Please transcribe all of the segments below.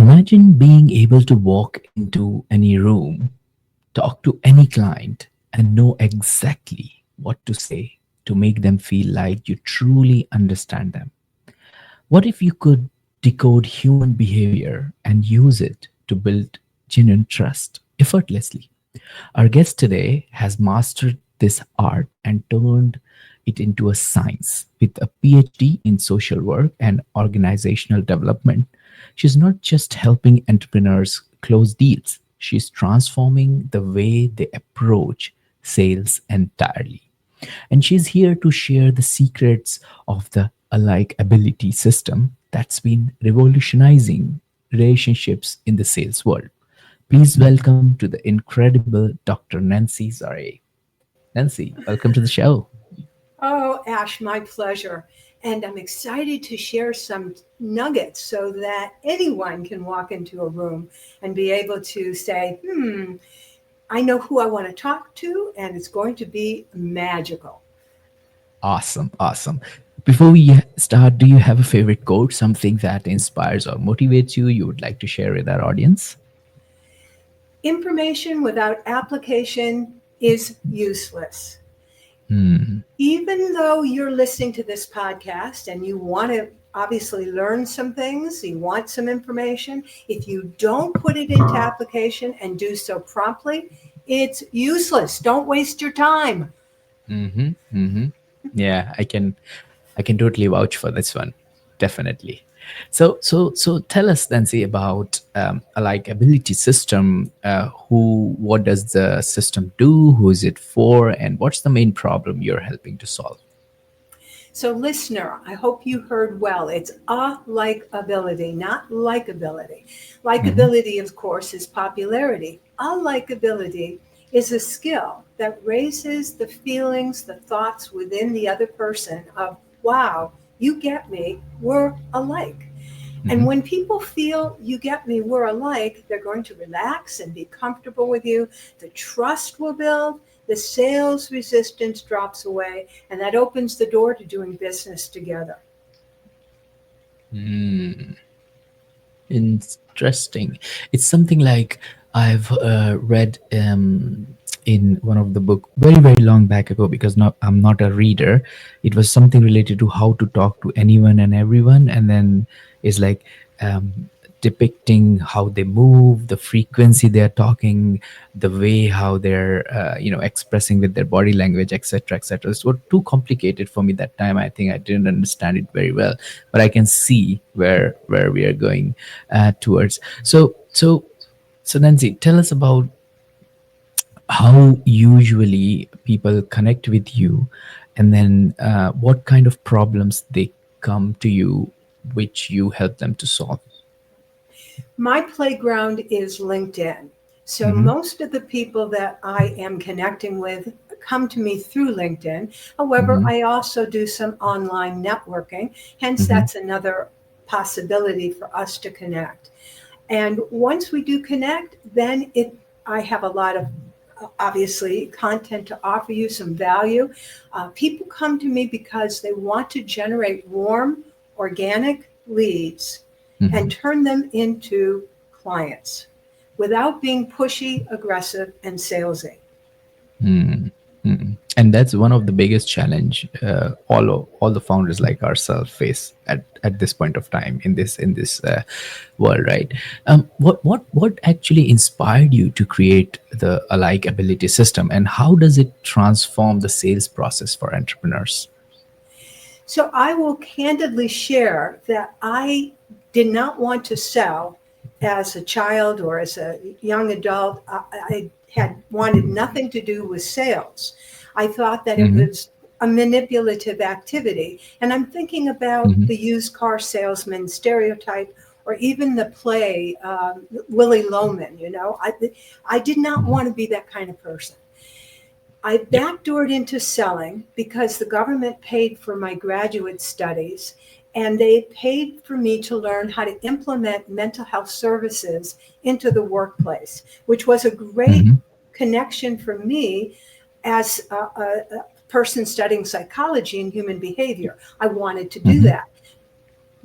Imagine being able to walk into any room, talk to any client, and know exactly what to say to make them feel like you truly understand them. What if you could decode human behavior and use it to build genuine trust effortlessly? Our guest today has mastered this art and turned it into a science. With a PhD in social work and organizational development, she's not just helping entrepreneurs close deals, she's transforming the way they approach sales entirely. And she's here to share the secrets of the AlikeAbility system that's been revolutionizing relationships in the sales world. Please welcome to the incredible Dr. Nancy Zare. Nancy, welcome to the show. Oh, Ash, my pleasure. And I'm excited to share some nuggets so that anyone can walk into a room and be able to say, I know who I want to talk to, and it's going to be magical. Awesome, awesome. Before we start, do you have a favorite quote, something that inspires or motivates you would like to share with our audience? Information without application is useless. Hmm. Even though you're listening to this podcast and you want to obviously learn some things, you want some information, if you don't put it into application and do so promptly, it's useless. Don't waste your time. Mm-hmm. Mm-hmm. Yeah, I can totally vouch for this one. Definitely. So tell us, Nancy, about a likability system. What does the system do? Who is it for? And what's the main problem you're helping to solve? So, listener, I hope you heard well. It's a likability, not likability. Mm-hmm. Likability, of course, is popularity. A likability is a skill that raises the feelings, the thoughts within the other person of, wow, you get me, we're alike. And Mm-hmm. when people feel you get me, we're alike, they're going to relax and be comfortable with you. The trust will build, the sales resistance drops away, and that opens the door to doing business together. Mm. Interesting. It's something like I've read in one of the book very very long back ago, because I'm not a reader. It was something related to how to talk to anyone and everyone, and then it's like depicting how they move, the frequency they're talking, the way how they're expressing with their body language, etc., etc. It was too complicated for me that time. I think I didn't understand it very well, but I can see where we are going towards. So Nancy, tell us about how usually people connect with you, and then what kind of problems they come to you, which you help them to solve. My playground is LinkedIn. So Mm-hmm. most of the people that I am connecting with come to me through LinkedIn. However, Mm-hmm. I also do some online networking. Hence, Mm-hmm. that's another possibility for us to connect. And once we do connect, then I have a lot of obviously content to offer you, some value. People come to me because they want to generate warm, organic leads and Mm-hmm. turn them into clients without being pushy, aggressive, and salesy. Mm-hmm. Mm-hmm. And that's one of the biggest challenge all the founders like ourselves face at this point of time in this world, right? What actually inspired you to create the Alike Ability System, and how does it transform the sales process for entrepreneurs? So I will candidly share that I did not want to sell as a child or as a young adult. I had wanted nothing to do with sales. I thought that it Mm-hmm. was a manipulative activity. And I'm thinking about Mm-hmm. the used car salesman stereotype or even the play, Willie Loman, I did not Mm-hmm. want to be that kind of person. I backdoored into selling because the government paid for my graduate studies and they paid for me to learn how to implement mental health services into the workplace, which was a great Mm-hmm. connection for me as a person studying psychology and human behavior. I wanted to do Mm-hmm. that.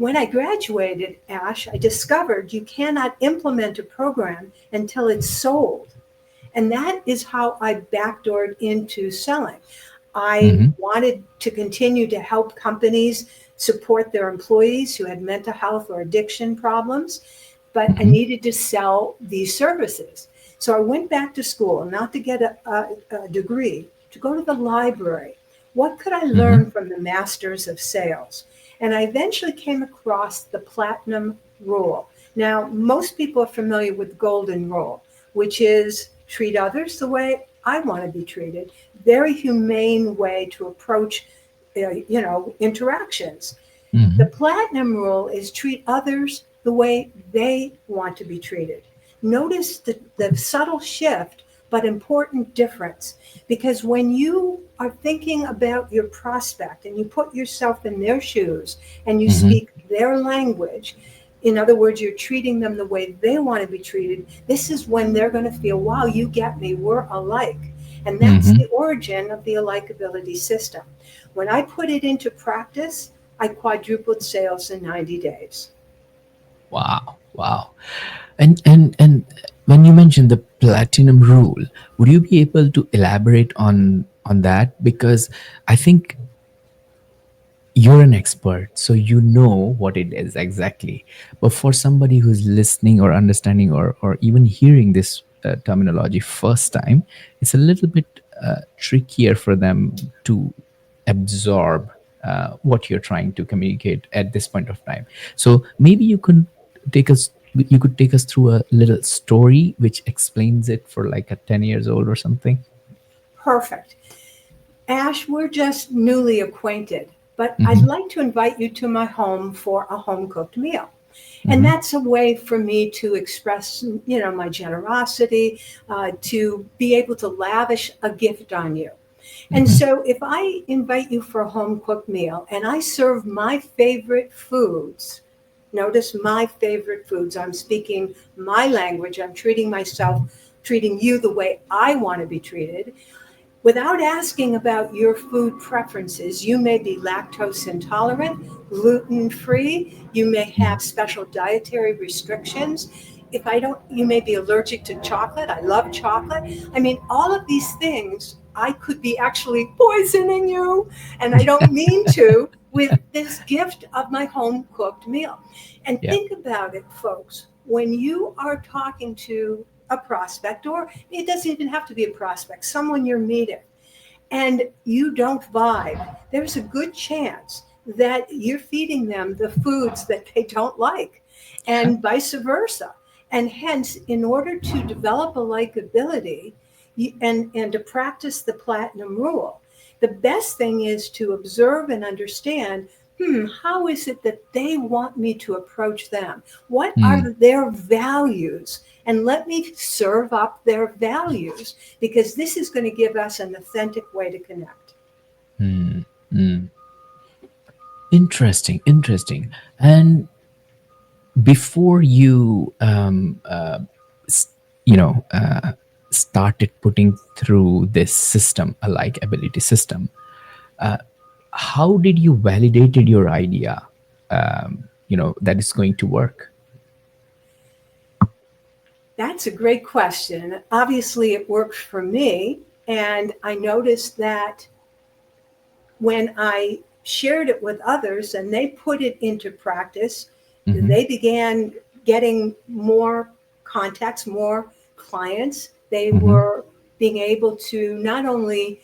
When I graduated, Ash, I discovered you cannot implement a program until it's sold. And that is how I backdoored into selling. I Mm-hmm. wanted to continue to help companies support their employees who had mental health or addiction problems, but I Mm-hmm. needed to sell these services. So I went back to school, not to get a degree, to go to the library. What could I Mm-hmm. learn from the masters of sales? And I eventually came across the platinum rule. Now, most people are familiar with the golden rule, which is treat others the way I want to be treated. Very humane way to approach, interactions. Mm-hmm. The platinum rule is treat others the way they want to be treated. Notice the subtle shift, but important difference. Because when you are thinking about your prospect and you put yourself in their shoes and you Mm-hmm. speak their language, in other words, you're treating them the way they want to be treated, this is when they're going to feel, wow, you get me, we're alike. And that's Mm-hmm. the origin of the AlikeAbility system. When I put it into practice, I quadrupled sales in 90 days. Wow. Wow. And when you mentioned the platinum rule, would you be able to elaborate on that? Because I think you're an expert, so you know what it is exactly. But for somebody who's listening or understanding or even hearing this terminology first time, it's a little bit trickier for them to absorb what you're trying to communicate at this point of time. So maybe you could take us through a little story which explains it for like a 10 years old or something. Perfect. Ash, we're just newly acquainted, but I'd Mm-hmm. like to invite you to my home for a home cooked meal. And Mm-hmm. that's a way for me to express, my generosity, to be able to lavish a gift on you. And Mm-hmm. so if I invite you for a home cooked meal and I serve my favorite foods, notice my favorite foods, I'm speaking my language, I'm treating myself, treating you the way I want to be treated. Without asking about your food preferences, you may be lactose intolerant, gluten free, you may have special dietary restrictions. If I don't, you may be allergic to chocolate. I love chocolate. I mean, all of these things, I could be actually poisoning you, and I don't mean to, with this gift of my home cooked meal. And Yeah. think about it, folks. When you are talking to a prospect, or it doesn't even have to be a prospect, someone you're meeting, and you don't vibe, there's a good chance that you're feeding them the foods that they don't like, and vice versa. And hence, in order to develop a likability and to practice the platinum rule, the best thing is to observe and understand, how is it that they want me to approach them? What Mm. are their values? And let me serve up their values, because this is going to give us an authentic way to connect. Mm. Mm. Interesting, interesting. And before you, s- you know, started putting through this system, a like ability system, how did you validated your idea? That is going to work. That's a great question. Obviously, it worked for me. And I noticed that when I shared it with others and they put it into practice, Mm-hmm. they began getting more contacts, more clients. They Mm-hmm. were being able to not only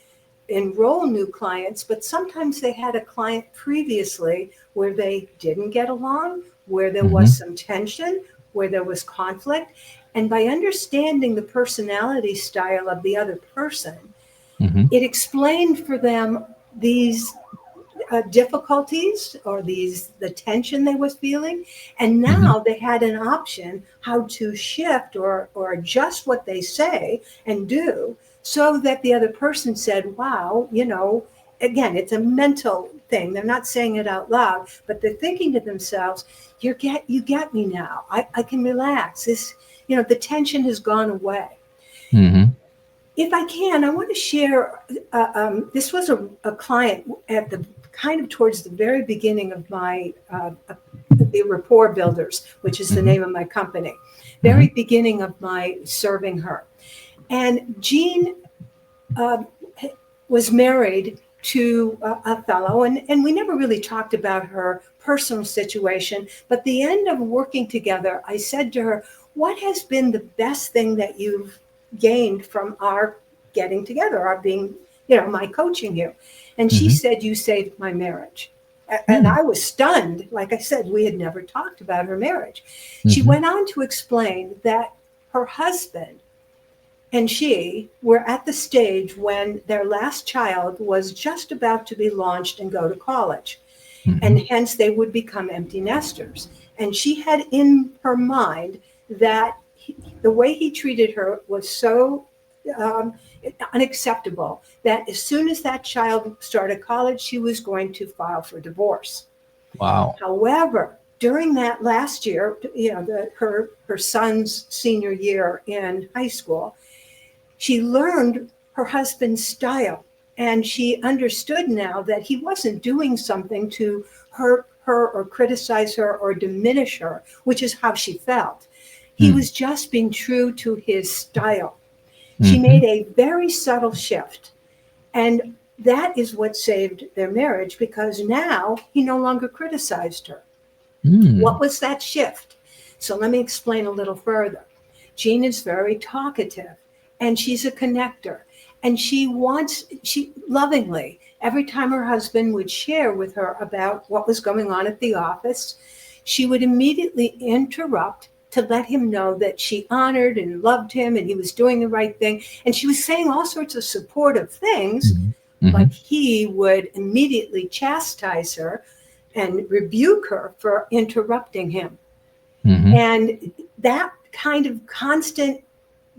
enroll new clients, but sometimes they had a client previously where they didn't get along, where there Mm-hmm. was some tension, where there was conflict. And by understanding the personality style of the other person, Mm-hmm. it explained for them these difficulties, or these the tension they was feeling, and Mm-hmm. now they had an option how to shift or adjust what they say and do, so that the other person said, wow, again, it's a mental thing, they're not saying it out loud, but they're thinking to themselves, you get me now, I can relax, this, the tension has gone away. Mm-hmm. If I can, I want to share. This was a client at the kind of towards the very beginning of my the Rapport Builders, which is the Mm-hmm. name of my company. Mm-hmm. Very beginning of my serving her, and Jean uh, was married to a fellow, and we never really talked about her personal situation. But the end of working together, I said to her, "What has been the best thing that you've gained from our getting together, our being, my coaching you?" And she Mm-hmm. said, "You saved my marriage." And Mm-hmm. I was stunned. Like I said, we had never talked about her marriage. She Mm-hmm. went on to explain that her husband and she were at the stage when their last child was just about to be launched and go to college, Mm-hmm. and hence they would become empty nesters. And she had in her mind that the way he treated her was so um, unacceptable that as soon as that child started college, she was going to file for divorce. Wow. However, during that last year, her son's senior year in high school, she learned her husband's style, and she understood now that he wasn't doing something to hurt her or criticize her or diminish her, which is how she felt. He Mm-hmm. was just being true to his style. She Mm-hmm. made a very subtle shift, and that is what saved their marriage because now he no longer criticized her. What Mm. was that shift? So let me explain a little further. Jean is very talkative and she's a connector. And she lovingly, every time her husband would share with her about what was going on at the office, she would immediately interrupt to let him know that she honored and loved him and he was doing the right thing. And she was saying all sorts of supportive things, Mm-hmm. Mm-hmm. but he would immediately chastise her and rebuke her for interrupting him. Mm-hmm. And that kind of constant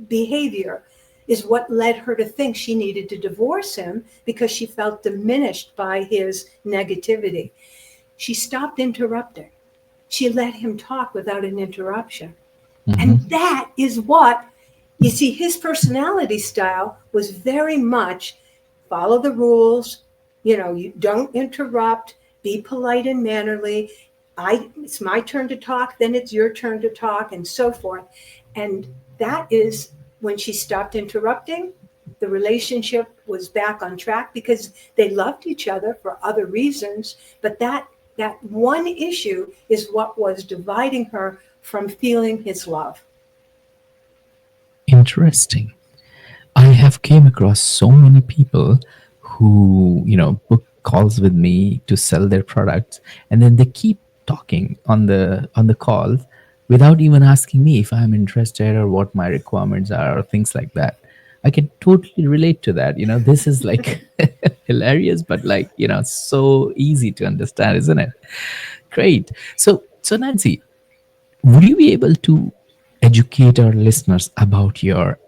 behavior is what led her to think she needed to divorce him because she felt diminished by his negativity. She stopped interrupting. She let him talk without an interruption. And Mm-hmm. that is what, you see, his personality style was very much follow the rules, you don't interrupt, be polite and mannerly. It's my turn to talk, then it's your turn to talk, and so forth. And that is when she stopped interrupting, the relationship was back on track because they loved each other for other reasons, but that one issue is what was dividing her from feeling his love. Interesting. I have came across so many people who, book calls with me to sell their products, and then they keep talking on the call without even asking me if I'm interested or what my requirements are or things like that. I can totally relate to that. This is like hilarious, but like, so easy to understand, isn't it? Great. So Nancy, would you be able to educate our listeners about your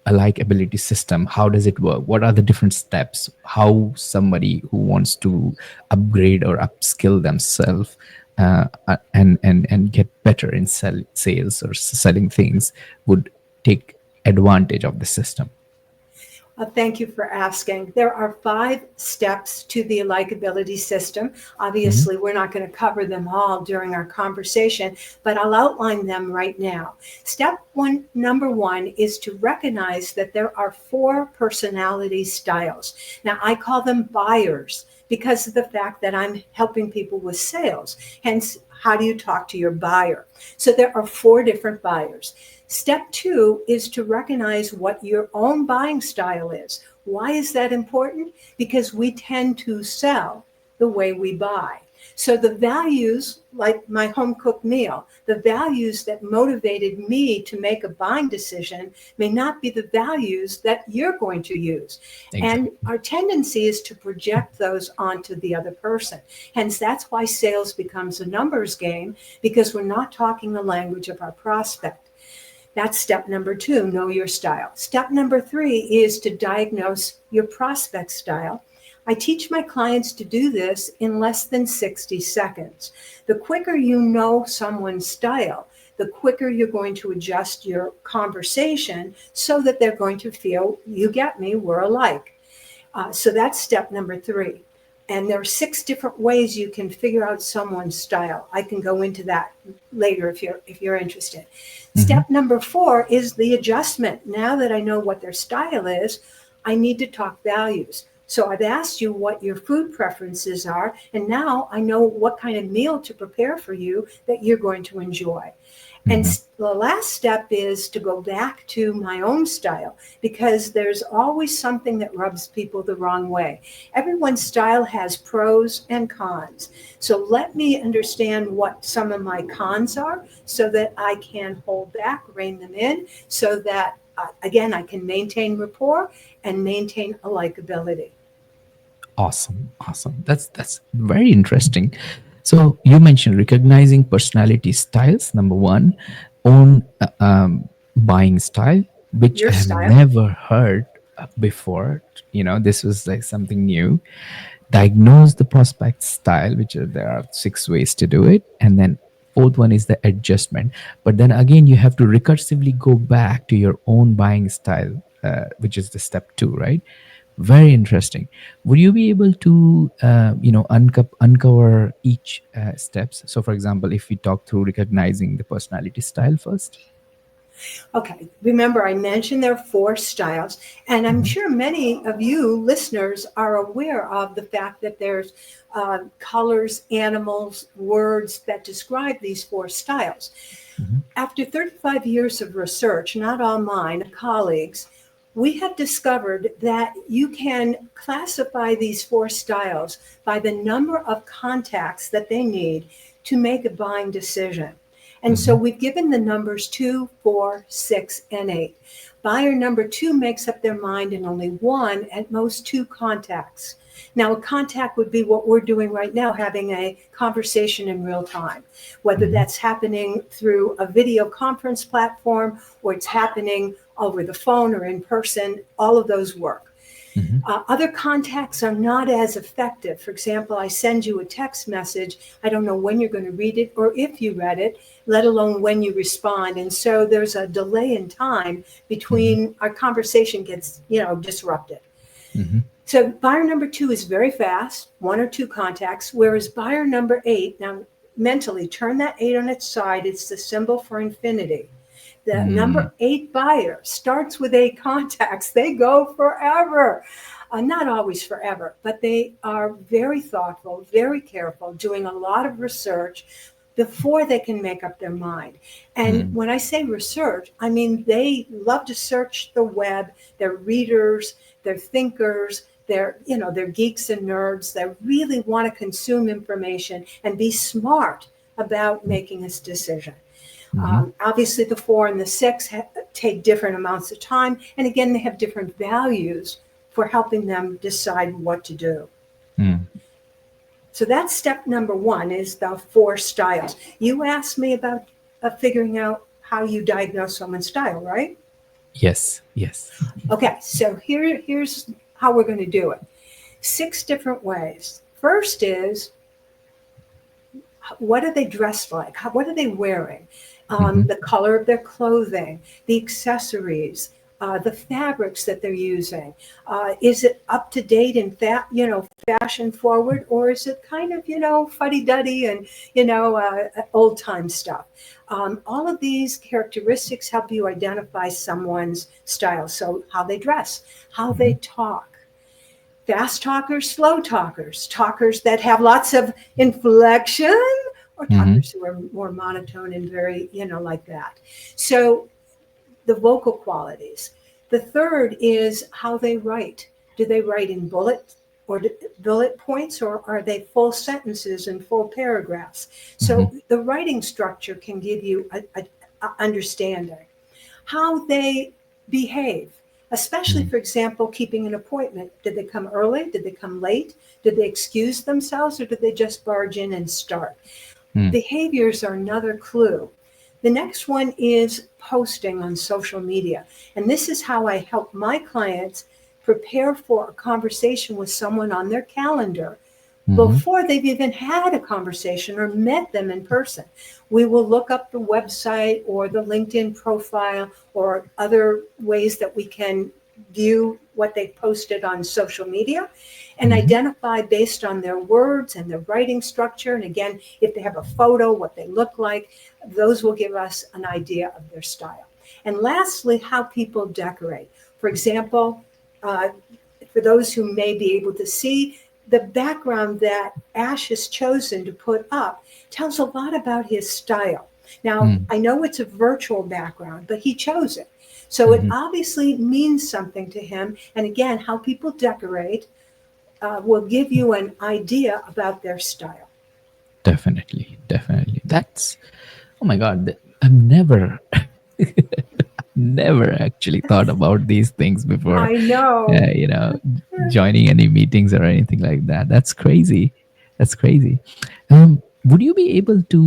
likability system? How does it work? What are the different steps? How somebody who wants to upgrade or upskill themselves and get better in sales or selling things would take advantage of the system? Thank you for asking. There are 5 steps to the likability system. Mhm. Obviously, we're not going to cover them all during our conversation, but I'll outline them right now. Step one, number one, is to recognize that there are 4 personality styles. Now, I call them buyers because of the fact that I'm helping people with sales. Hence, how do you talk to your buyer? So there are 4 different buyers. Step two is to recognize what your own buying style is. Why is that important? Because we tend to sell the way we buy. So the values, like my home cooked meal, the values that motivated me to make a buying decision may not be the values that you're going to use. And Exactly. our tendency is to project those onto the other person. Hence, that's why sales becomes a numbers game because we're not talking the language of our prospect. That's step number two, know your style. Step number three is to diagnose your prospect style. I teach my clients to do this in less than 60 seconds. The quicker you know someone's style, the quicker you're going to adjust your conversation so that they're going to feel, you get me, we're alike. So that's step number 3. And there are 6 different ways you can figure out someone's style. I can go into that later if you're interested. Mm-hmm. Step number 4 is the adjustment. Now that I know what their style is, I need to talk values. So I've asked you what your food preferences are, and now I know what kind of meal to prepare for you that you're going to enjoy. And Mm-hmm. the last step is to go back to my own style, because there's always something that rubs people the wrong way. Everyone's style has pros and cons. So let me understand what some of my cons are so that I can hold back, rein them in, so that, again, I can maintain rapport and maintain a likability. Awesome, awesome. That's very interesting. So you mentioned recognizing personality styles. Number one, own buying style, which Your I have style. never heard before. This was like something new. Diagnose the prospect style, there are 6 ways to do it, and then fourth one is the adjustment. But then again, you have to recursively go back to your own buying style, which is the step 2, right? Very interesting. Would you be able to, uncover each steps? So, for example, if we talk through recognizing the personality style first. Okay, remember I mentioned there are 4 styles, and I'm Mhm, sure many of you listeners are aware of the fact that there's colors, animals, words that describe these 4 styles. mhm, After 35 years of research, not all mine, colleagues, we have discovered that you can classify these 4 styles by the number of contacts that they need to make a buying decision. And so mhm, we've given the numbers 2, 4, 6, and 8. Buyer number 2 makes up their mind in only 1, at most 2 contacts. Now, a contact would be what we're doing right now, having a conversation in real time, whether mhm, that's happening through a video conference platform or it's happening over the phone or in person. All of those work. mhm, Other contacts are not as effective. For example, I send you a text message. I don't know when you're going to read it or if you read it, let alone when you respond. And so there's a delay in time mhm, between our conversation gets, disrupted. mhm, So buyer number 2 is very fast, 1 or 2 contacts, whereas buyer number 8, now mentally turn that 8 on its side, it's the symbol for infinity. The mm, number 8 buyer starts with 8 contacts. They go forever. Not always forever, but they are very thoughtful, very careful, doing a lot of research before they can make up their mind. And mm, when I say research, I mean they love to search the web. They're readers, they're thinkers, they're geeks and nerds. They really want to consume information and be smart about making this decision. mhm, Obviously, the 4 and the 6 take different amounts of time. And again, they have different values for helping them decide what to do. mm. So that's step number 1 is the 4 styles. You asked me about figuring out how you diagnose someone's style, right? Yes, yes. Okay, so here's how we're going to do it. 6 different ways. First is, what are they dressed like? What are they wearing? Mhm, The color of their clothing, the accessories, the fabrics that they're using. Is it up to date and fashion forward, or is it kind of fuddy duddy and old time stuff? All of these characteristics help you identify someone's style. So how they dress, how they mhm, talk, fast talkers, slow talkers, talkers that have lots of inflection, or mhm, talkers who are more monotone and very, like that. So the vocal qualities. The third is how they write. Do they write in bullet points, or are they full sentences and full paragraphs? mhm, So the writing structure can give you a understanding how they behave, especially, mm, for example, keeping an appointment. Did they come early? Did they come late? Did they excuse themselves, or did they just barge in and start? mm, Behaviors are another clue. The next one is posting on social media. And this is how I help my clients prepare for a conversation with someone on their calendar Mm-hmm. before they've even had a conversation or met them in person. We will look up the website or the LinkedIn profile or other ways that we can view what they posted on social media and Mm-hmm. identify based on their words and their writing structure. And again, if they have a photo, what they look like, those will give us an idea of their style. And lastly, how people decorate. For example, uh, for those who may be able to see, the background that Ash has chosen to put up tells a lot about his style. Now, Mm-hmm. I know it's a virtual background, but he chose it. So it Mm-hmm. obviously means something to him. And again, how people decorate will give you an idea about their style. Definitely, definitely. That's, oh my God, I've never, never actually thought about these things before, I know. you know, joining any meetings or anything like that. That's crazy. That's crazy. Would you be able to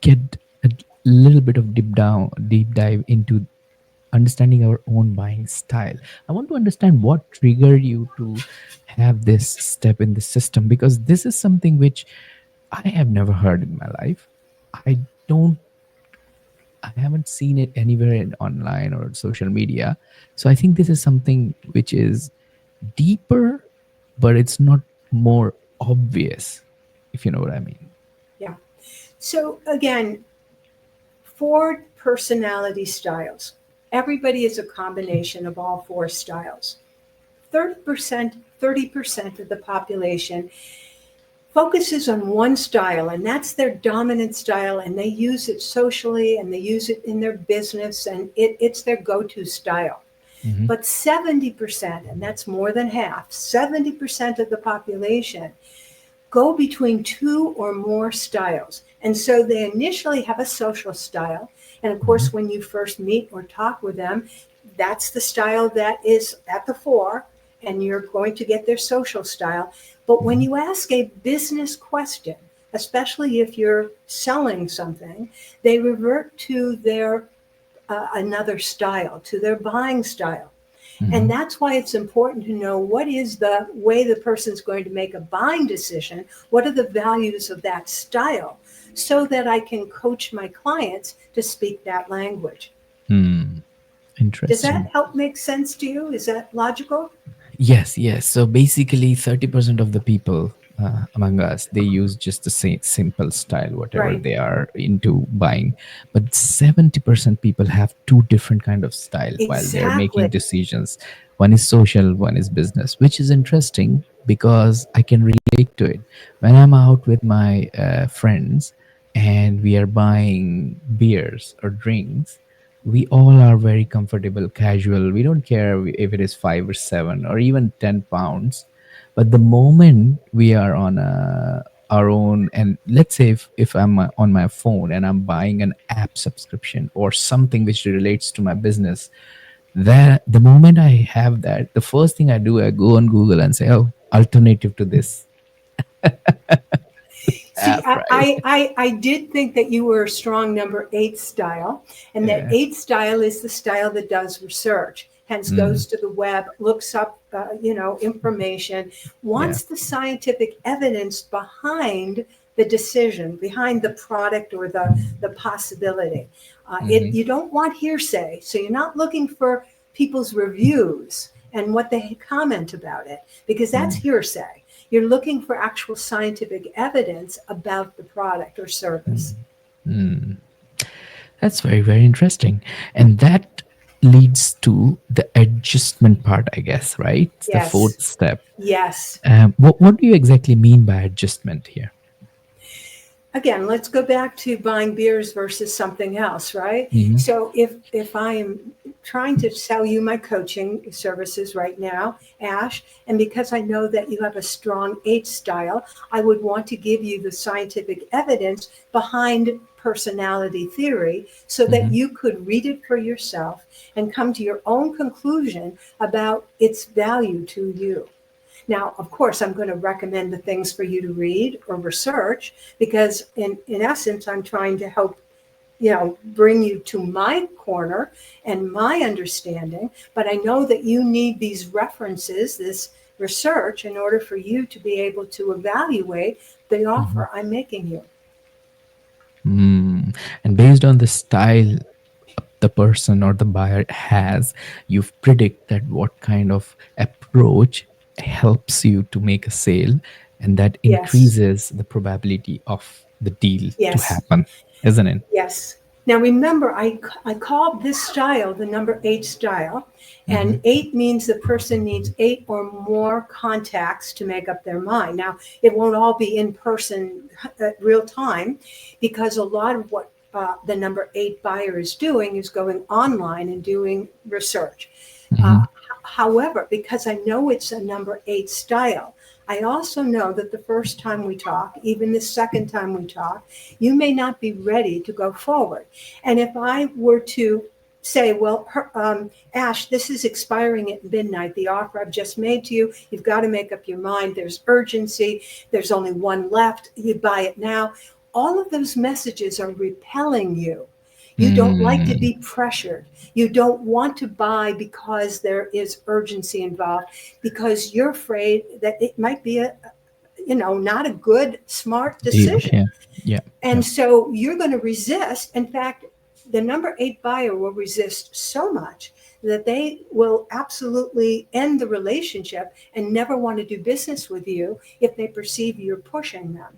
get a little bit of deep dive into understanding our own buying style? I want to understand what triggered you to have this step in the system, because this is something which I have never heard in my life. I don't, I haven't seen it anywhere in online or social media. So I think this is something which is deeper, but it's not more obvious, if you know what I mean. Yeah. So again, 4 personality styles. Everybody is a combination of all 4 styles. 30% of the population focuses on one style, and that's their dominant style, and they use it socially and they use it in their business, and it's their go-to style. Hmm. But 70%, and that's more than half, 70% of the population go between 2 or more styles. And so they initially have a social style. And of Hmm. course, when you first meet or talk with them, that's the style that is at the fore, and you're going to get their social style. But when Hmm. you ask a business question, especially if you're selling something, they revert to their another style, to their buying style. And Hmm. that's why it's important to know what is the way the person's going to make a buying decision. What are the values of that style so that I can coach my clients to speak that language. Hmm. Does that Interesting. help make sense to you? Is that logical? Yes, yes. So basically, 30% of the people among us, they use just the same simple style, whatever Right. they are into buying. But 70% people have two different kind of style while they're making Exactly. decisions. One is social, one is business, which is interesting because I can relate to it. When I'm out with my friends and we are buying beers or drinks, we all are very comfortable, casual. We don't care if it is 5 or 7 or even 10 pounds. But the moment we are on our own, and let's say if I'm on my phone and I'm buying an app subscription or something which relates to my business, that the moment I have that, the first thing I do, I go on Google and say, oh, alternative to this See, app, right? I did think that you were a strong number 8 style, and that Yeah. 8 style is the style that does research, hence Mm, goes to the web, looks up, information, yeah. wants the scientific evidence behind the decision, behind the product or the possibility. Hmm. You don't want hearsay, so you're not looking for people's reviews and what they comment about it, because that's Mm, hearsay. You're looking for actual scientific evidence about the product or service. mm, mm. That's very, very interesting. And that leads to the adjustment part, I guess, right? It's the Yes, fourth step. yes. What do you exactly mean by adjustment here? Again, let's go back to buying beers versus something else, right? Hmm. So if I am trying to sell you my coaching services right now, Ash, and because I know that you have a strong H style, I would want to give you the scientific evidence behind personality theory so that Hmm. you could read it for yourself and come to your own conclusion about its value to you. Now, of course, I'm going to recommend the things for you to read or research because, in essence, I'm trying to help bring you to my corner and my understanding, but I know that you need these references, this research, in order for you to be able to evaluate the Mhm. offer I'm making you. Mm. And based on the style the person or the buyer has, you predict that what kind of approach helps you to make a sale, and that Yes, increases the probability of the deal to yes. happen, isn't it? Yes. Now remember, I called this style the number 8 style, and Hmm. 8 means the person needs 8 or more contacts to make up their mind. Now, it won't all be in person at real time, because a lot of what the number 8 buyer is doing is going online and doing research. Uh, Hmm. However, because I know it's a number 8 style, I also know that the first time we talk, even the second time we talk, you may not be ready to go forward. And if I were to say, well, Ash, this is expiring at midnight, the offer I've just made to you, you've got to make up your mind. There's urgency. There's only one left. You buy it now. All of those messages are repelling you. You don't like to Mm. be pressured. You don't want to buy because there is urgency involved, because you're afraid that it might be not a good, smart Deal. decision. Yeah. Yeah. Yeah. And so you're going to resist. In fact, the number 8 buyer will resist so much that they will absolutely end the relationship and never want to do business with you if they perceive you're pushing them.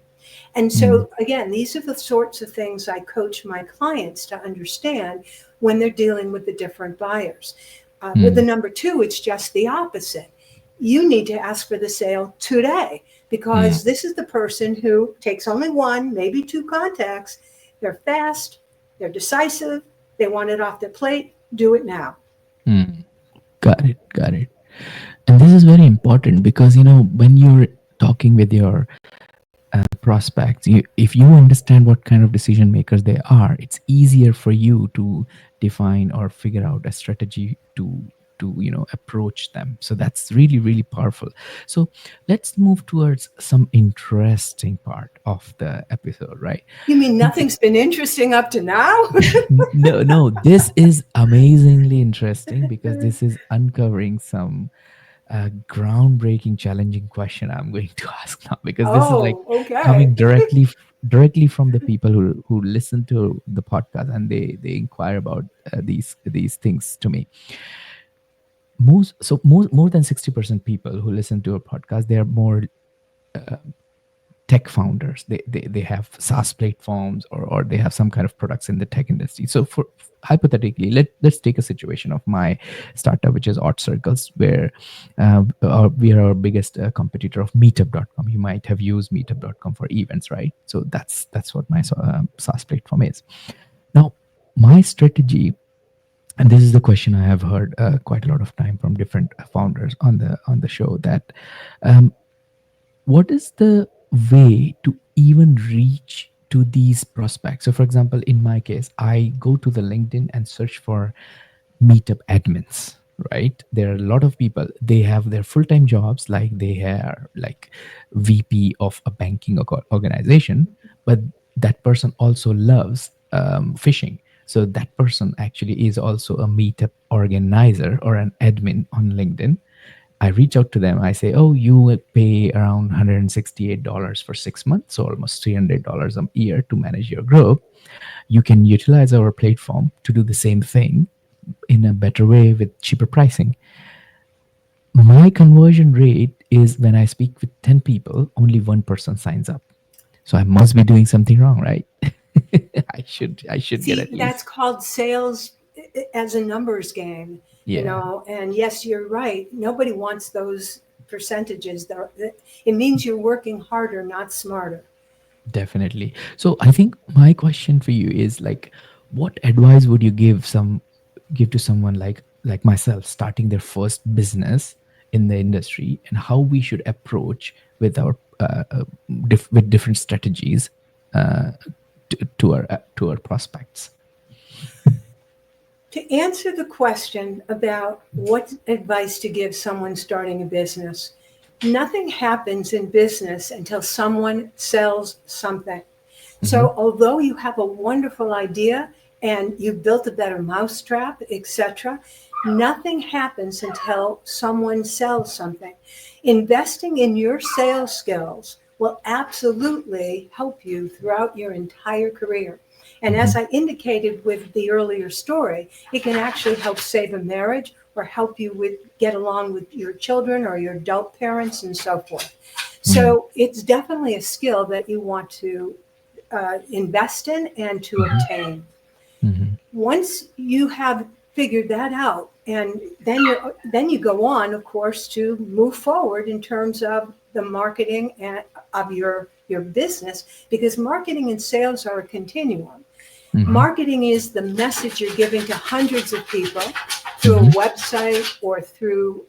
And Mm. so, again, these are the sorts of things I coach my clients to understand when they're dealing with the different buyers. With the Mm. number 2, it's just the opposite. You need to ask for the sale today, Mm. because this is the person who takes only one, maybe 2 contacts. They're fast, they're decisive, they want it off their plate, do it now. Mm. Got it. Got it. And this is very important because, when you're talking with your prospects, if you understand what kind of decision makers they are, it's easier for you to define or figure out a strategy to approach them. So that's really, really powerful. So let's move towards some interesting part of the episode, right? You mean So nothing's been interesting up to now? no, no, this is amazingly interesting because this is uncovering some groundbreaking, challenging question I'm going to ask now, because this is like Oh, okay. coming directly from the people who listen to the podcast, and they inquire about these things to me. More than 60% people who listen to a podcast, they are more tech founders. They have SaaS platforms, or they have some kind of products in the tech industry. So for hypothetically, let's take a situation of my startup, which is Art Circles, where we are our biggest competitor of Meetup.com. You might have used Meetup.com for events, right? So that's what my SaaS platform is. Now, my strategy, and this is the question I have heard quite a lot of time from different founders on the show, that um, what is the way to even reach to these prospects? So for example, in my case, I go to the LinkedIn and search for meetup admins, right? There are a lot of people, they have their full-time jobs, like they are like VP of a banking organization, but that person also loves fishing. So that person actually is also a meetup organizer or an admin on LinkedIn. I reach out to them. I say, "Oh, you will pay around $168 for 6 months, so almost $300 a year to manage your group. You can utilize our platform to do the same thing in a better way with cheaper pricing." My conversion rate is, when I speak with 10 people, only one person signs up. So I must be doing something wrong, right? I should get See, at that's least. called sales as a numbers game, Yeah. and yes, you're right. Nobody wants those percentages. It means you're working harder, not smarter. Definitely. So I think my question for you is like, what advice would you give to someone like myself starting their first business in the industry, and how we should approach with our with different strategies uh, to our prospects? To answer the question about what advice to give someone starting a business, nothing happens in business until someone sells something. So although you have a wonderful idea and you've built a better mousetrap, etc., nothing happens until someone sells something. Investing in your sales skills will absolutely help you throughout your entire career. And as I indicated with the earlier story, it can actually help save a marriage or help you with get along with your children or your adult parents and so forth. So it's definitely a skill that you want to invest in and to obtain. Once you have figured that out, and then you go on, of course, to move forward in terms of the marketing and of your business, because marketing and sales are a continuum. Marketing is the message you're giving to hundreds of people through a website or through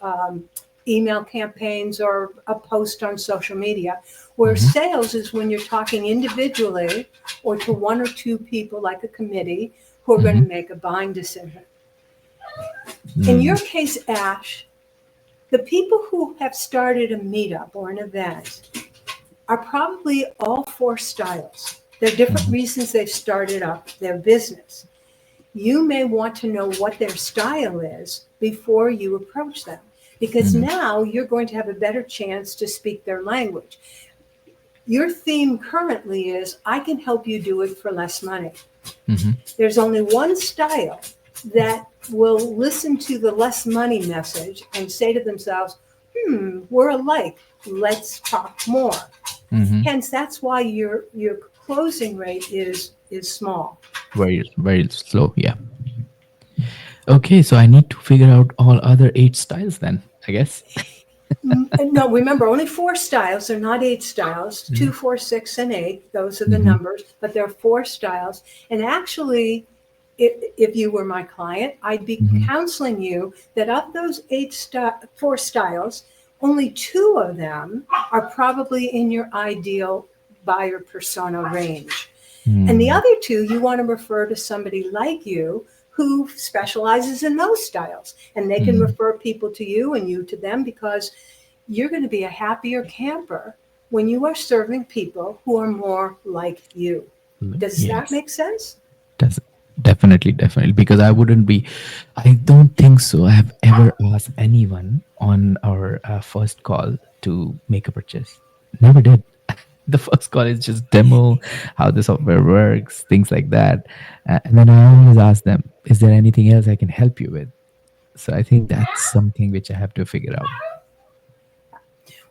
email campaigns or a post on social media, where sales is when you're talking individually or to one or two people like a committee who are going to make a buying decision. In your case, Ash, the people who have started a meetup or an event are probably all four styles. There are different reasons they've started up their business. You may want to know what their style is before you approach them, because now you're going to have a better chance to speak their language. Your theme currently is, I can help you do it for less money. There's only one style that will listen to the less money message and say to themselves, we're alike, let's talk more. Hence, that's why your closing rate is small. Very slow. Yeah. Okay, so I need to figure out all other 8 styles then, I guess. No, remember, only four styles. They're not 8 styles. 2, 4, 6, and 8. Those are the numbers, but there are four styles. And actually, if you were my client, I'd be counseling you that of those four styles, only 2 of them are probably in your ideal buyer persona range. And the other 2, you want to refer to somebody like you who specializes in those styles. And they can refer people to you and you to them, because you're going to be a happier camper when you are serving people who are more like you. Does that Yes. make sense? Does definitely, definitely. Because I don't think so. I have ever asked anyone on our first call to make a purchase. Never did. The first call is just demo how the software works, things like that. And then I always ask them, is there anything else I can help you with? So I think that's something which I have to figure out.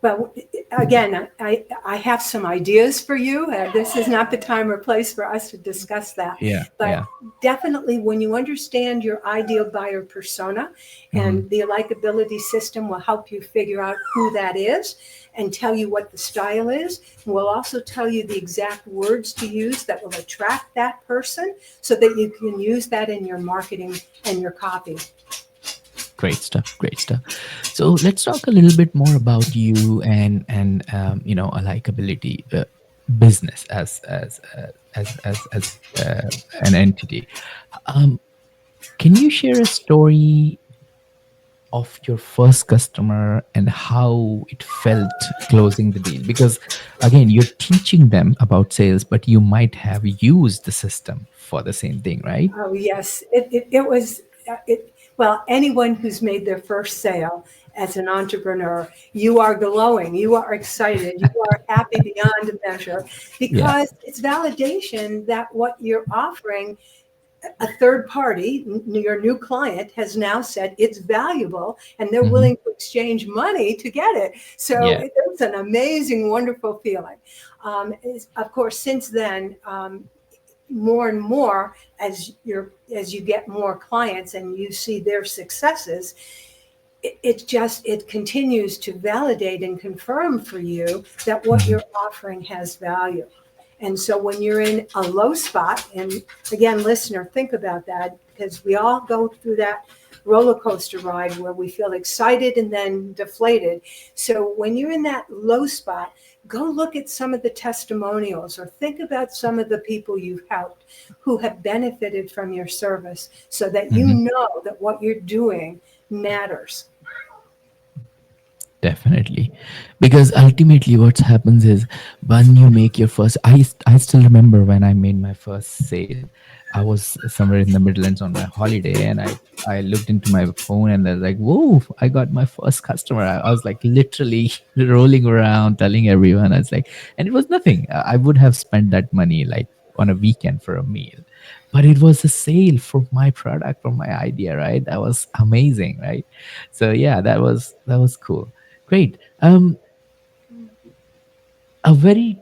Well, again, I have some ideas for you. This is not the time or place for us to discuss that. Yeah, But yeah. definitely, when you understand your ideal buyer persona, and the AlikeAbility system will help you figure out who that is and tell you what the style is. We'll also tell you the exact words to use that will attract that person so that you can use that in your marketing and your copy. Great stuff. Great stuff. So let's talk a little bit more about you and a likability business as an entity. Um, can you share a story of your first customer and how it felt closing the deal? Because again, you're teaching them about sales, but you might have used the system for the same thing, right? Oh, yes. It was, well, anyone who's made their first sale as an entrepreneur, you are glowing, you are excited, you are happy beyond measure, Yeah. because it's validation that what you're offering, a third party, your new client, has now said it's valuable and they're Hmm. willing to exchange money to get it. So Yeah. it's an amazing, wonderful feeling. Of course, since then, more and more, as you get more clients and you see their successes, it continues to validate and confirm for you that what you're offering has value. And so when you're in a low spot, and again, listener, think about that, because we all go through that roller coaster ride where we feel excited and then deflated. So when you're in that low spot, go look at some of the testimonials or think about some of the people you've helped who have benefited from your service, so that you Hmm. know that what you're doing matters. Definitely. Because ultimately what happens is when you make your first I still remember when I made my first sale. I was somewhere in the Midlands on my holiday and I looked into my phone and I was like, whoa, I got my first customer. I was like literally rolling around telling everyone. I was like, and it was nothing. I would have spent that money like on a weekend for a meal. But it was a sale for my product, for my idea, right? That was amazing, right? So yeah, that was cool. Great. A very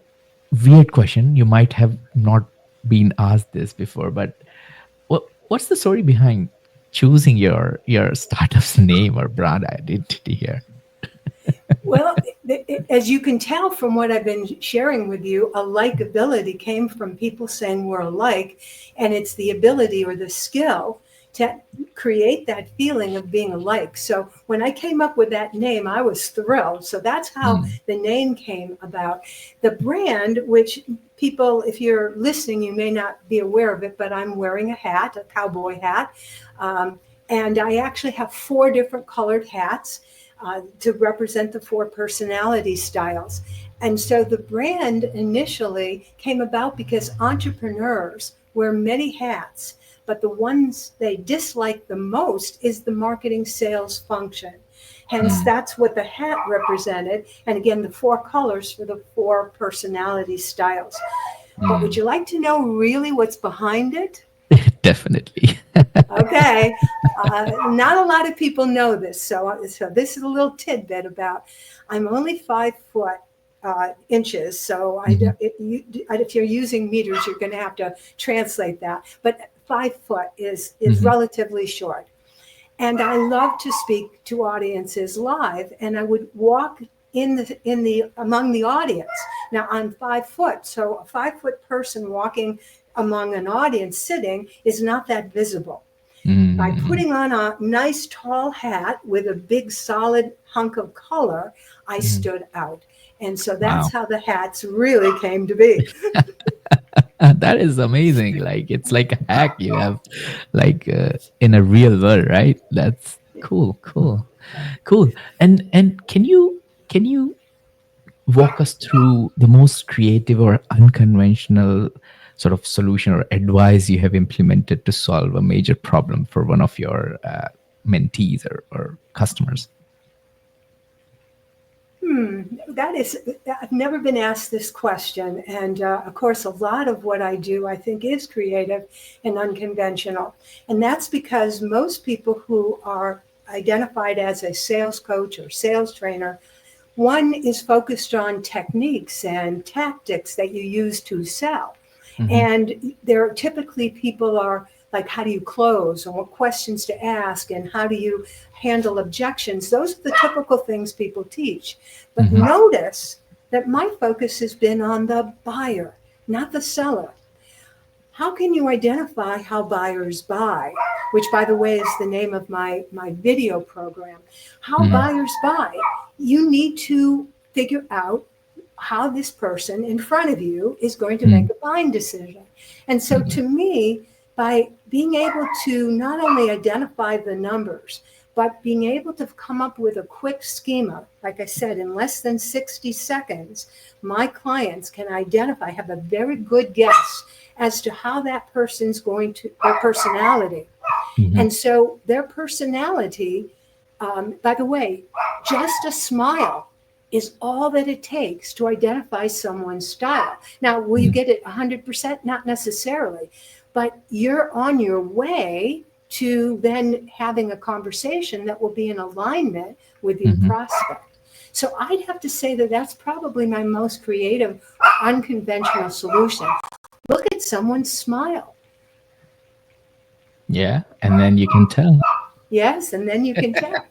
weird question. You might have not been asked this before, but what's the story behind choosing your startup's name or brand identity here? Well, as you can tell from what I've been sharing with you, a likability came from people saying we're alike, and it's the ability or the skill to create that feeling of being alike. So when I came up with that name, I was thrilled. So that's how Mm, the name came about. The brand, which people, if you're listening, you may not be aware of it, but I'm wearing a hat, a cowboy hat. Um, and I actually have four different colored hats to represent the four personality styles. And so the brand initially came about because entrepreneurs wear many hats, but the ones they dislike the most is the marketing sales function. Hence, mm, that's what the hat represented. And again, the four colors for the four personality styles. But would mm. you like to know really what's behind it? Definitely. Okay, not a lot of people know this, so this is a little tidbit about. I'm only 5 foot inches, so Mhm, if you're using meters, you're going to have to translate that. But 5 foot is mhm, relatively short, and I love to speak to audiences live, and I would walk in the among the audience. Now I'm 5 foot, so a 5 foot person walking among an audience sitting is not that visible. By mm. putting on a nice tall hat with a big solid hunk of color, I Mhm. stood out. And so that's Wow. how the hats really came to be. That is amazing. Like it's like a hack you have like in a real world, right? That's cool, cool. Cool. And can you walk us through the most creative or unconventional sort of solution or advice you have implemented to solve a major problem for one of your mentees or customers? That is, I've never been asked this question. And of course, a lot of what I do, I think, is creative and unconventional. And that's because most people who are identified as a sales coach or sales trainer, one is focused on techniques and tactics that you use to sell. Hmm. And there are typically people are like, how do you close and what questions to ask and how do you handle objections? Those are the typical things people teach. But Hmm. notice that my focus has been on the buyer, not the seller. How can you identify how buyers buy? Which, by the way, is the name of my video program. How Hmm. buyers buy. You need to figure out how this person in front of you is going to make Hmm. a buying decision. And so Hmm. to me, by being able to not only identify the numbers, but being able to come up with a quick schema, like I said, in less than 60 seconds, my clients can identify, have a very good guess as to how that person's going to, their personality. Hmm. And so their personality, by the way, just a smile is all that it takes to identify someone's style. Now, will you Hmm. get it 100%? Not necessarily, but you're on your way to then having a conversation that will be in alignment with your Hmm. prospect. So I'd have to say that that's probably my most creative, unconventional solution. Look at someone's smile. Yeah, and then you can tell. Yes, and then you can tell.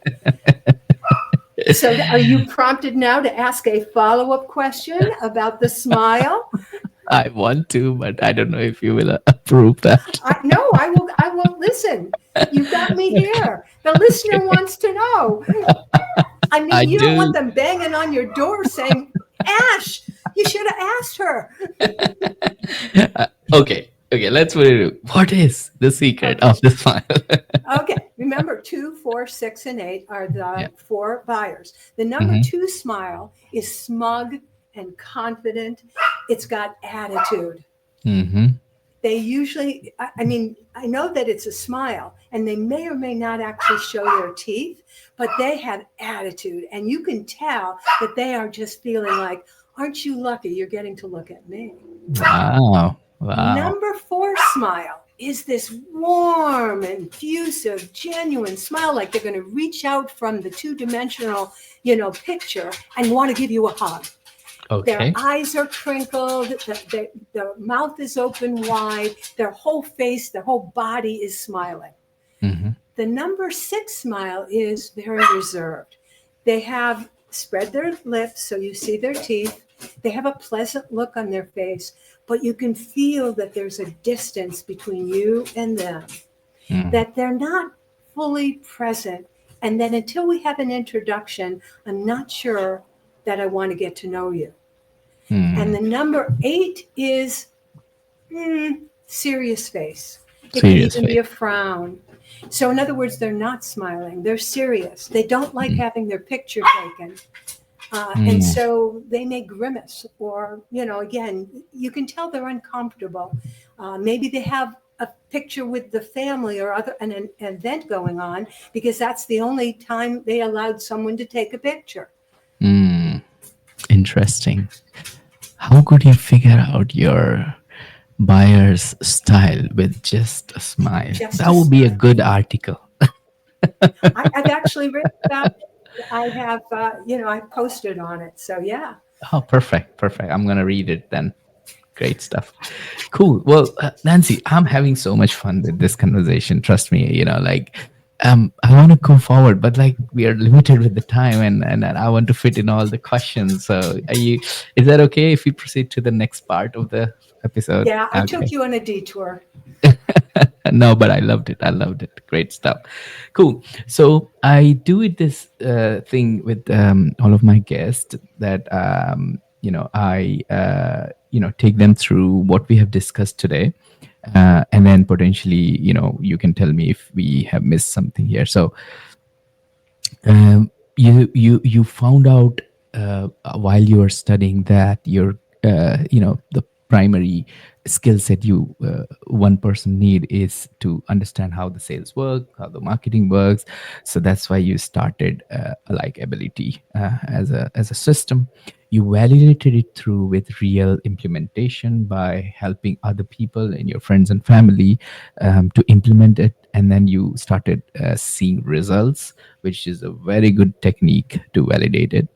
So are you prompted now to ask a follow-up question about the smile? I want to, but I don't know if you will approve that. No, I will listen. You've got me here. The listener Okay, wants to know. I I mean, you don't want do. them banging on your door saying, Ash, you should have asked her. Okay. Okay, let's put it. What is the secret Okay. of the smile? Okay. Remember, 2, 4, 6, and 8 are Yeah. the four buyers. The number Mm-hmm. 2 smile is smug and confident. It's got attitude. Mm-hmm. They usually, I mean, I know that it's a smile, and they may or may not actually show their teeth, but they have attitude. And you can tell that they are just feeling like, aren't you lucky you're getting to look at me? Wow. Wow. Number 4 smile is this warm, effusive, genuine smile, like they're going to reach out from the two-dimensional, picture and want to give you a hug. Their Okay. eyes are crinkled, the mouth is open wide, their whole face, their whole body is smiling. Mm-hmm. The number 6 smile is very reserved. They have spread their lips so you see their teeth. They have a pleasant look on their face, but you can feel that there's a distance between you and them, Mm-hmm. that they're not fully present. And then until we have an introduction, I'm not sure that I want to get to know you. And Mm-hmm. the number 8 is serious face. It could Serious even be face. a frown. So, in other words, they're not smiling. They're serious. They don't like having their picture taken. And Mm-hmm. so they may grimace, or, again, you can tell they're uncomfortable. Maybe they have a picture with the family or an event going on because that's the only time they allowed someone to take a picture. Mm. Interesting. How could you figure out your buyer's style with just a smile? Just That a would be a smile. good article. I've actually written about it. I have, I posted on it. So yeah. Oh, perfect. Perfect. I'm going to read it then. Great stuff. Cool. Well, Nancy, I'm having so much fun with this conversation. Trust me, I want to go forward, but like we are limited with the time and I want to fit in all the questions. So is that okay if we proceed to the next part of the episode? Yeah, I took Okay. you on a detour. No, but I loved it. I loved it. Great stuff. Cool. So I do it this thing with all of my guests that I take them through what we have discussed today, and then potentially you can tell me if we have missed something here. So you found out while you were studying that the primary skill set you one person need is to understand how the sales work, how the marketing works. So that's why you started like ability as a system. You validated it through with real implementation by helping other people and your friends and family to implement it, and then you started seeing results, which is a very good technique to validate it.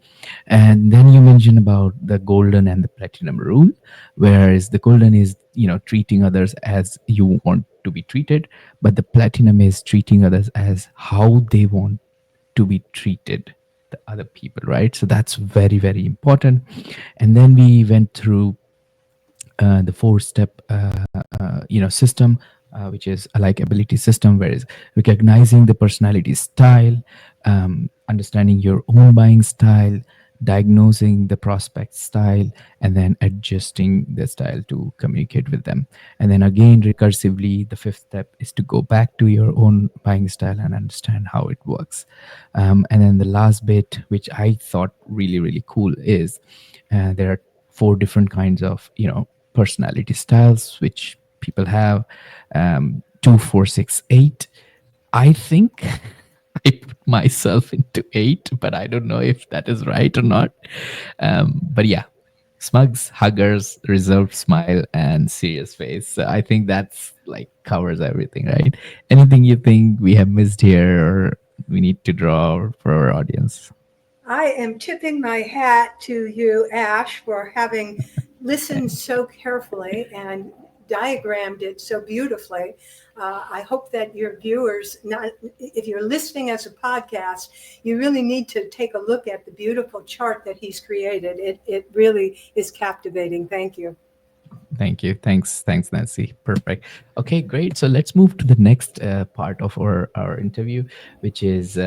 And then you mentioned about the golden and the platinum rule, whereas the golden is treating others as you want to be treated, but the platinum is treating others as how they want to be treated, the other people, right? So that's very, very important. And then we went through the four-step system, which is a like ability system, where is recognizing the personality style, understanding your own buying style, diagnosing the prospect style, and then adjusting the style to communicate with them. And then again, recursively, the fifth step is to go back to your own buying style and understand how it works. And then the last bit, which I thought really, really cool, is there are four different kinds of personality styles which people have. 2, 4, 6, 8. I think I put myself into 8, but I don't know if that is right or not. But yeah, smugs, huggers, reserved smile, and serious face. So I think that's like covers everything, right? Anything you think we have missed here or we need to draw for our audience? I am tipping my hat to you, Ash, for having listened so carefully and diagrammed it so beautifully. I hope that your viewers, not if you're listening as a podcast, you really need to take a look at the beautiful chart that he's created. It really is captivating. Thank you. Thank you. Thanks, Nancy. Perfect. Okay, great. So let's move to the next part of our interview, which is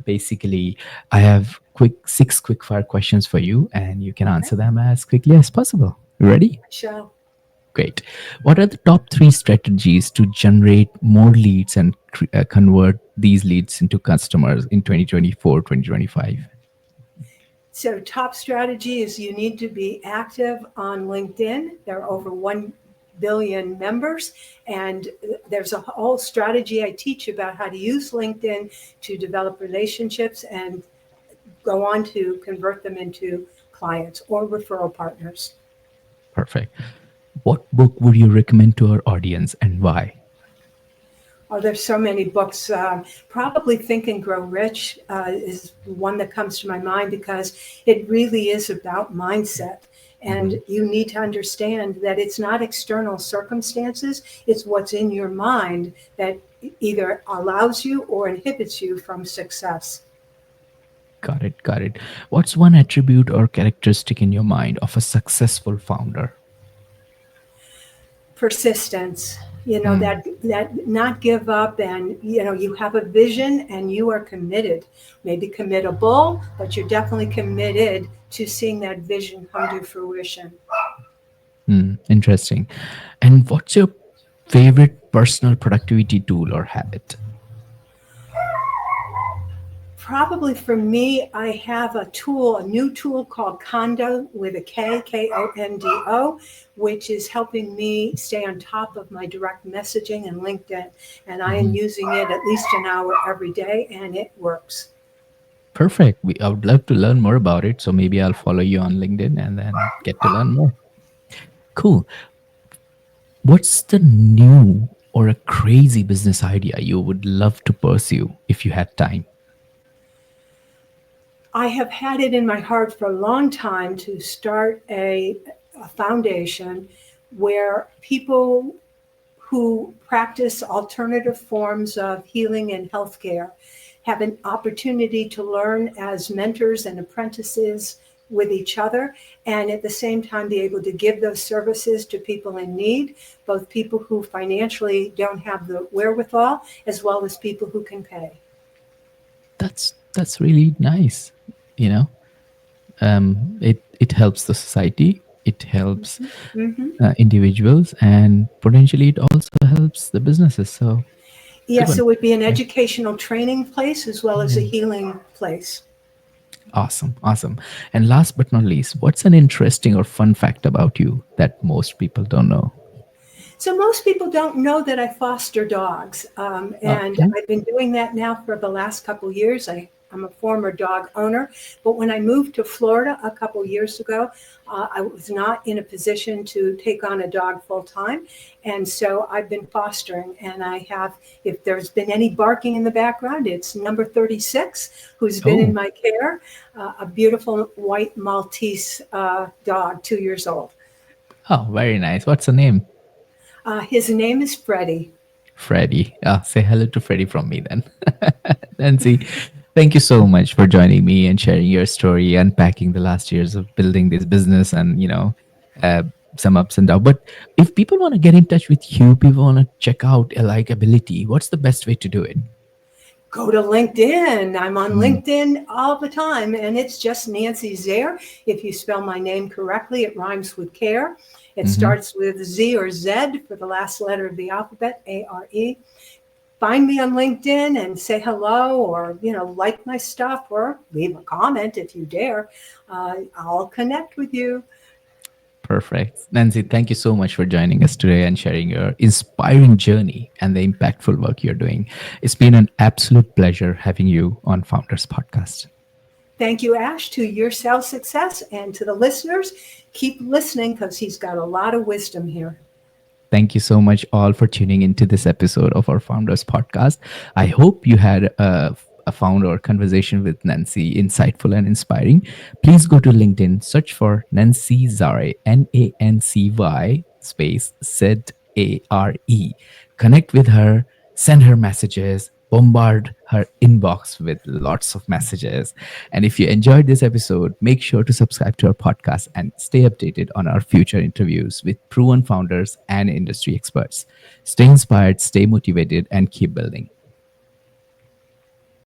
basically I have six quick fire questions for you, and you can Okay, answer them as quickly as possible. You ready? show. Great. What are the top three strategies to generate more leads and convert these leads into customers in 2024, 2025? So, top strategy is you need to be active on LinkedIn. There are over 1 billion members, and there's a whole strategy I teach about how to use LinkedIn to develop relationships and go on to convert them into clients or referral partners. Perfect. What book would you recommend to our audience and why? Oh, there's so many books. Probably Think and Grow Rich is one that comes to my mind because it really is about mindset. Mhm. And you need to understand that it's not external circumstances, it's what's in your mind that either allows you or inhibits you from success. Got it. Got it. What's one attribute or characteristic in your mind of a successful founder? Persistence, Hmm. that not give up, and you have a vision and you are committed, maybe committable, but you're definitely committed to seeing that vision come to fruition. Hmm. Interesting. And what's your favorite personal productivity tool or habit? Probably for me, I have a new tool called Kondo with a Kondo, which is helping me stay on top of my direct messaging and LinkedIn. And I am Mhm. using it at least an hour every day, and it works. Perfect. I would love to learn more about it. So maybe I'll follow you on LinkedIn and then get to learn more. Cool. What's the new or a crazy business idea you would love to pursue if you had time? I have had it in my heart for a long time to start a foundation where people who practice alternative forms of healing and healthcare have an opportunity to learn as mentors and apprentices with each other, and at the same time be able to give those services to people in need, both people who financially don't have the wherewithal as well as people who can pay. That's really nice. You know, it helps the society. It helps Mhm. individuals, and potentially it also helps the businesses. So good Yes, one. it would be an Yeah. educational training place as well as a Yeah. healing place. Awesome, awesome. And last but not least, what's an interesting or fun fact about you that most people don't know? So most people don't know that I foster dogs, and Okay. I've been doing that now for the last couple of years. I'm a former dog owner, but when I moved to Florida a couple years ago, I was not in a position to take on a dog full time, and so I've been fostering. And I have, if there's been any barking in the background, it's number 36, who's been in Oh, my care, a beautiful white Maltese dog, 2 years old. oh, very nice. What's the name? His name is Freddie. Freddie. Say hello to Freddie from me then. Nancy, thank you so much for joining me and sharing your story, unpacking the last years of building this business and, uh, some ups and downs. But if people want to get in touch with you, people want to check out Ability, what's the best way to do it? Go to LinkedIn. I'm on Mm. LinkedIn all the time, and it's just Nancy Zare. If you spell my name correctly, it rhymes with care. It Hmm. starts with Z or Z for the last letter of the alphabet, ARE. Find me on LinkedIn and say hello, or like my stuff, or leave a comment if you dare. I'll connect with you. Perfect. Nancy, thank you so much for joining us today and sharing your inspiring journey and the impactful work you're doing. It's been an absolute pleasure having you on Founders Podcast. Thank you, Ash, to your sales success, and to the listeners. Keep listening because he's got a lot of wisdom here. Thank you so much, all, for tuning into this episode of our Founders Podcast. I hope you had a founder conversation with Nancy insightful and inspiring. Please go to LinkedIn, search for Nancy Zare, Nancy space Zare. Connect with her, send her messages, bombard her inbox with lots of messages. And if you enjoyed this episode, make sure to subscribe to our podcast and stay updated on our future interviews with proven founders and industry experts. Stay inspired, stay motivated, and keep building.